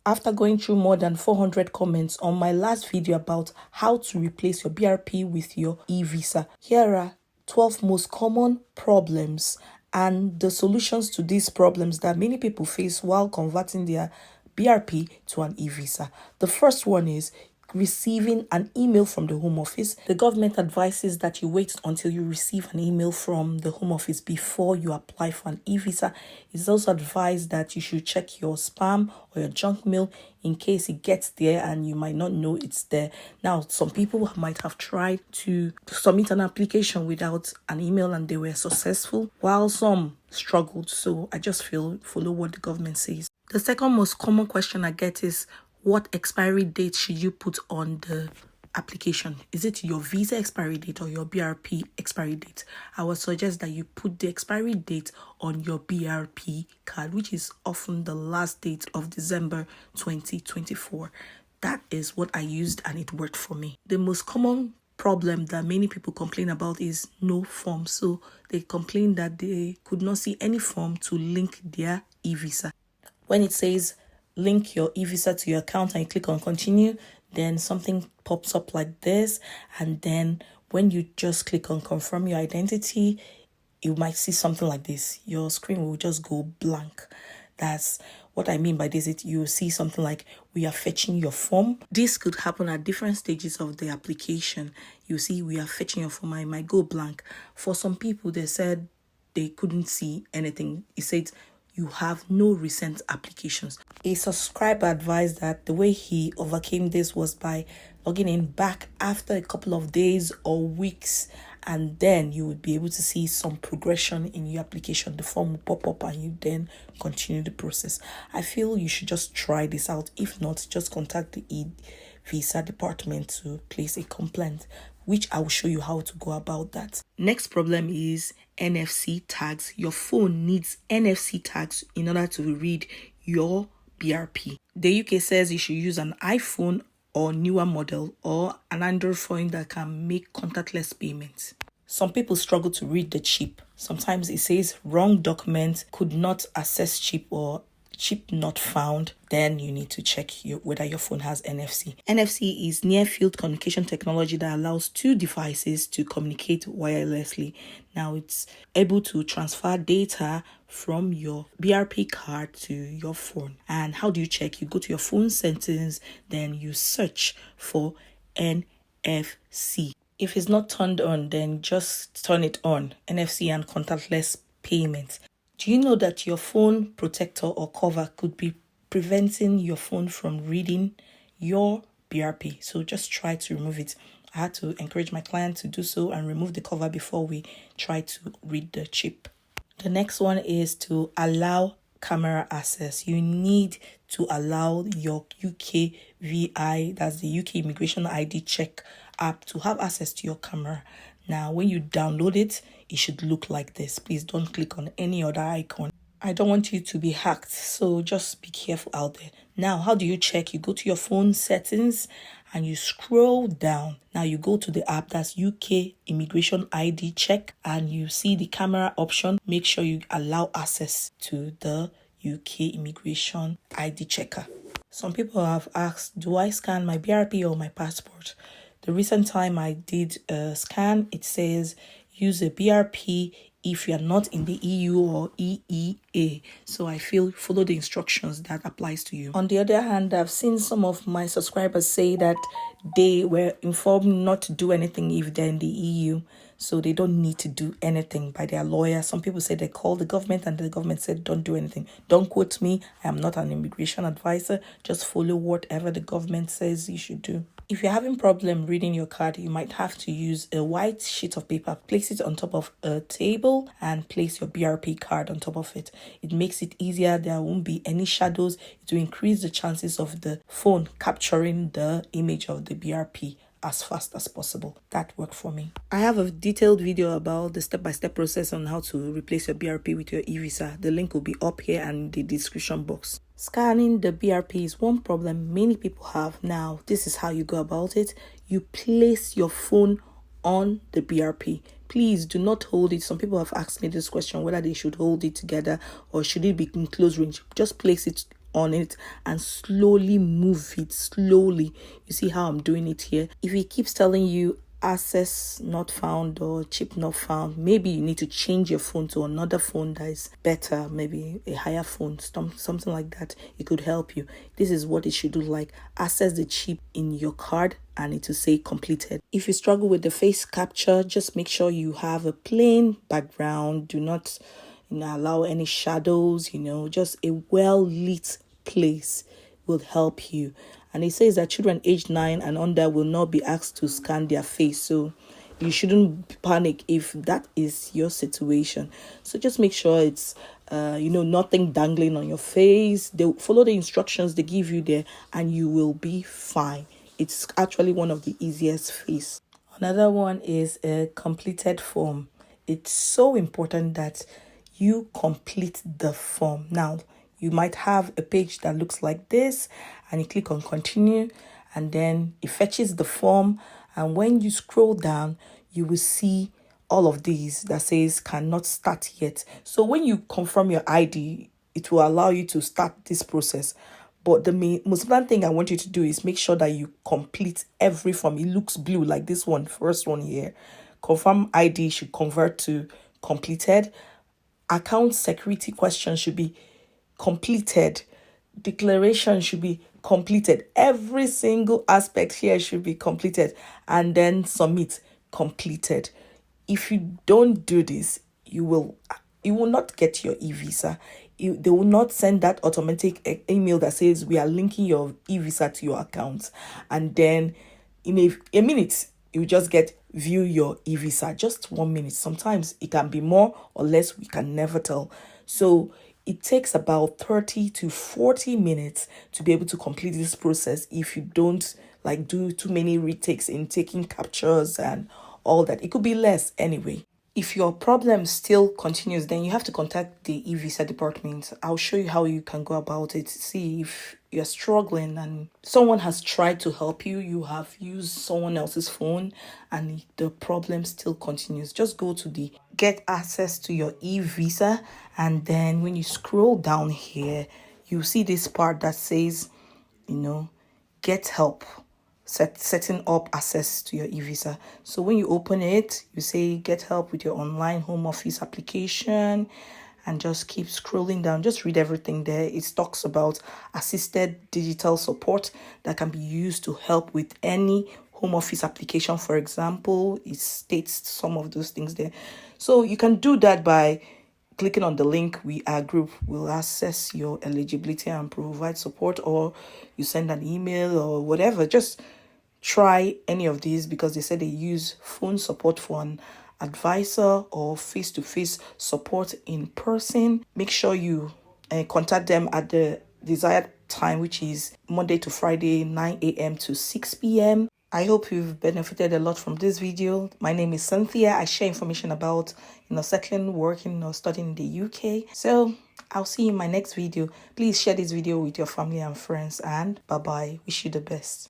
After going through more than 400 comments on my last video about how to replace your BRP with your eVisa, here are 12 most common problems and the solutions to these problems that many people face while converting their BRP to an eVisa. The first one is receiving an email from the Home Office. The government advises that you wait until you receive an email from the Home Office before you apply for an eVisa. It's also advised that you should check your spam or your junk mail in case it gets there and you might not know it's there. Now, some people might have tried to submit an application without an email and they were successful, while some struggled. So I just feel follow what the government says. The second most common question I get is, what expiry date should you put on the application? Is it your visa expiry date or your BRP expiry date? I would suggest that you put the expiry date on your BRP card, which is often the last date of December 2024. That is what I used and it worked for me. The most common problem that many people complain about is no form. So they complain that they could not see any form to link their eVisa. When it says link your eVisa to your account and you click on continue, then something pops up like this, and then when you just click on confirm your identity, you might see something like this. Your screen will just go blank. That's what I mean by this. You see something like, we are fetching your form. This could happen at different stages of the application. You see, we are fetching your form. I might go blank. For some people, they said they couldn't see anything. It said you have no recent applications. A subscriber advised that the way he overcame this was by logging in back after a couple of days or weeks, and then you would be able to see some progression in your application. The form will pop up and you then continue the process. I feel you should just try this out. If not, just contact the eVisa department to place a complaint, which I will show you how to go about that. Next problem is NFC tags. Your phone needs NFC tags in order to read your BRP. The UK says you should use an iPhone or newer model or an Android phone that can make contactless payments. Some people struggle to read the chip. Sometimes it says wrong document, could not access chip, or chip not found. Then you need to check whether your phone has NFC. NFC is near field communication technology that allows two devices to communicate wirelessly. Now it's able to transfer data from your BRP card to your phone. And how do you check? You go to your phone settings, then you search for NFC. If it's not turned on, then just turn it on. NFC and contactless payment. Do you know that your phone protector or cover could be preventing your phone from reading your BRP? So just try to remove it. I had to encourage my client to do so and remove the cover before we try to read the chip. The next one is to allow camera access. You need to allow your UKVI, that's the UK Immigration ID Check app, to have access to your camera. Now, when you download it, it should look like this. Please don't click on any other icon. I don't want you to be hacked, so just be careful out there. Now, how do you check? You go to your phone settings and you scroll down. Now you go to the app, that's UK Immigration ID Check, and you see the camera option. Make sure you allow access to the UK Immigration ID Checker. Some people have asked, do I scan my BRP or my passport? The recent time I did a scan, it says use a BRP if you are not in the EU or EEA. So I feel follow the instructions that applies to you. On the other hand, I've seen some of my subscribers say that they were informed not to do anything if they're in the EU. So they don't need to do anything by their lawyer. Some people say they called the government and the government said don't do anything. Don't quote me. I am not an immigration advisor. Just follow whatever the government says you should do. If you're having problem reading your card, you might have to use a white sheet of paper, place it on top of a table and place your BRP card on top of it. It makes it easier. There won't be any shadows. It will increase the chances of the phone capturing the image of the BRP as fast as possible. That worked for me. I have a detailed video about the step-by-step process on how to replace your BRP with your eVisa. The link will be up here and in the description box. Scanning the BRP is one problem many people have. Now, this is how you go about it. You place your phone on the BRP. Please do not hold it. Some people have asked me this question, whether they should hold it together or should it be in close range. Just place it on it and slowly move it slowly. You see how I'm doing it here? If it keeps telling you access not found or chip not found, maybe you need to change your phone to another phone that is better, maybe a higher phone, something like that. It could help you. This is what it should do, like access the chip in your card and it will say completed. If you struggle with the face capture, just make sure you have a plain background. Do not allow any shadows, just a well lit place will help you. And it says that children aged 9 and under will not be asked to scan their face. So you shouldn't panic if that is your situation. So just make sure it's, nothing dangling on your face. They follow the instructions they give you there and you will be fine. It's actually one of the easiest face. Another one is a completed form. It's so important that you complete the form. Now, you might have a page that looks like this and you click on continue and then it fetches the form. And when you scroll down, you will see all of these that says cannot start yet. So when you confirm your ID, it will allow you to start this process. But the most important thing I want you to do is make sure that you complete every form. It looks blue like this one, first one here. Confirm ID should convert to completed. Account security question should be completed. Declaration should be completed. Every single aspect here should be completed. And then submit, completed. If you don't do this, you will not get your eVisa. They will not send that automatic email that says we are linking your eVisa to your account. And then in a minute, you just get view your eVisa. Just 1 minute. Sometimes it can be more or less. We can never tell. So it takes about 30 to 40 minutes to be able to complete this process if you don't do too many retakes in taking captures and all that. It could be less anyway. If your problem still continues, then you have to contact the eVisa department. I'll show you how you can go about it. See if you're struggling and someone has tried to help you. You have used someone else's phone and the problem still continues. Just go to the get access to your eVisa. And then when you scroll down here, you see this part that says, get help. Setting up access to your eVisa. So when you open it, you say get help with your online home office application and just keep scrolling down. Just read everything there. It talks about assisted digital support that can be used to help with any home office application. For example, it states some of those things there. So you can do that by clicking on the link. Our group will assess your eligibility and provide support, or you send an email or whatever. Just try any of these because they said they use phone support for an advisor or face-to-face support in person. Make sure you contact them at the desired time, which is Monday to Friday, 9 a.m. to 6 p.m. I hope you've benefited a lot from this video. My name is Cynthia. I share information about, settling, working, or studying in the UK. So I'll see you in my next video. Please share this video with your family and friends, and bye-bye. Wish you the best.